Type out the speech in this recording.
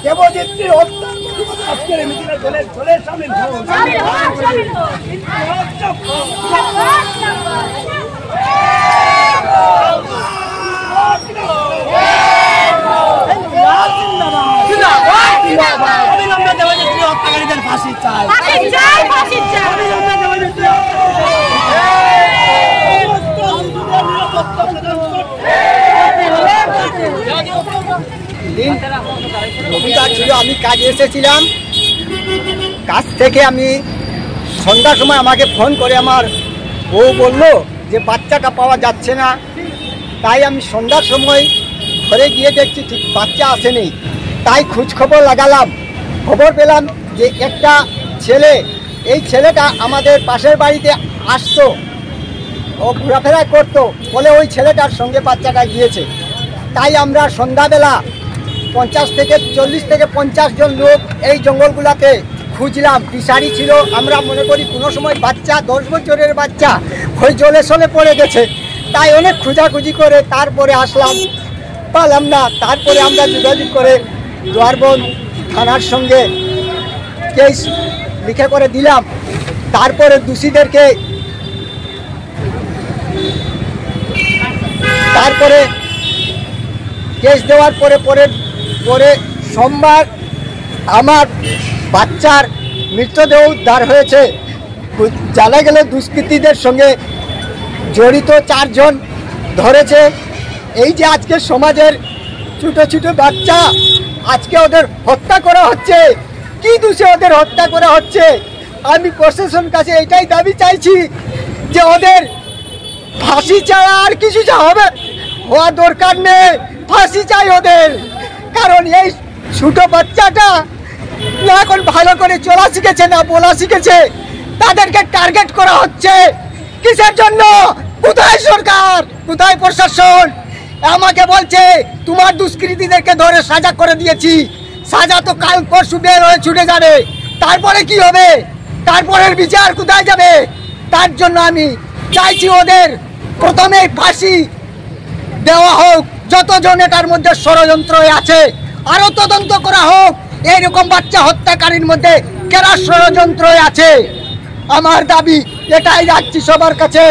দেবজিৎ আজকের মিছিলে দলের সামিল অবিলম্বে দেবজিৎ হত্যাকারীদের ফাঁসি চাই। রবিবার ছিল, আমি কাজে এসেছিলাম। কাজ থেকে আমি সন্ধ্যার সময় আমাকে ফোন করে আমার বউ বলল যে বাচ্চাটা পাওয়া যাচ্ছে না। তাই আমি সন্ধ্যার সময় ঘরে গিয়ে দেখছি ঠিক বাচ্চা আসেনি। তাই খোঁজখবর লাগালাম, খবর পেলাম যে একটা ছেলে, এই ছেলেটা আমাদের পাশের বাড়িতে আসতো, ও ঘোরাফেরা করতো বলে ওই ছেলেটার সঙ্গে বাচ্চাটা গিয়েছে। তাই আমরা সন্ধ্যাবেলা 40 থেকে 50 জন লোক এই জঙ্গলগুলোতে খুঁজলাম। ফিশারি ছিল, আমরা মনে করি কোনো সময় বাচ্চা 10 বছরের বাচ্চা ওই জলে সলে পড়ে গেছে। তাই অনেক খোঁজাখুঁজি করে তারপরে আসলাম, পালাম না। তারপরে আমরা যোগাযোগ করে দোয়ারবন থানার সঙ্গে কেস লিখে করে দিলাম। তারপরে দোষীদেরকে তারপরে কেস দেওয়ার পরে সোমবার আমার বাচ্চার মৃতদেহ উদ্ধার হয়েছে। জানা গেল দুষ্কৃতীদের সঙ্গে জড়িত 4 জন ধরেছে। এই যে আজকে সমাজের ছোট ছোট বাচ্চা, আজকে ওদের হত্যা করা হচ্ছে। কি দোষে ওদের হত্যা করা হচ্ছে? আমি প্রশাসন কাছে এটাই দাবি চাইছি যে ওদের ফাঁসি ছাড়া আর কিছু হবে হওয়া দরকার নেই, ফাঁসি চাই ওদের। কারণ এই ছোট বাচ্চাটা না এখন ভালো করে চলা শিখেছে না বলা শিখেছে, তাদেরকে টার্গেট করা হচ্ছে। কিসের জন্য? কোথায় সরকার, কোথায় প্রশাসন? আমাকে বলছে তোমার দুষ্কৃতীদেরকে ধরে সাজা করে দিয়েছি, সাজা তো কাল পরশু বের হয়ে ছুটে যাবে। তারপরে কি হবে? তারপরের বিচার কোথায় যাবে? তার জন্য আমি চাইছি ওদের প্রথমে ফাঁসি দেওয়া হোক। যতজন এটার মধ্যে ষড়যন্ত্র আছে আরো তদন্ত করা হোক, এইরকম বাচ্চা হত্যাকারীর মধ্যে কেরা ষড়যন্ত্র আছে। আমার দাবি এটাই রাখছি সবার কাছে।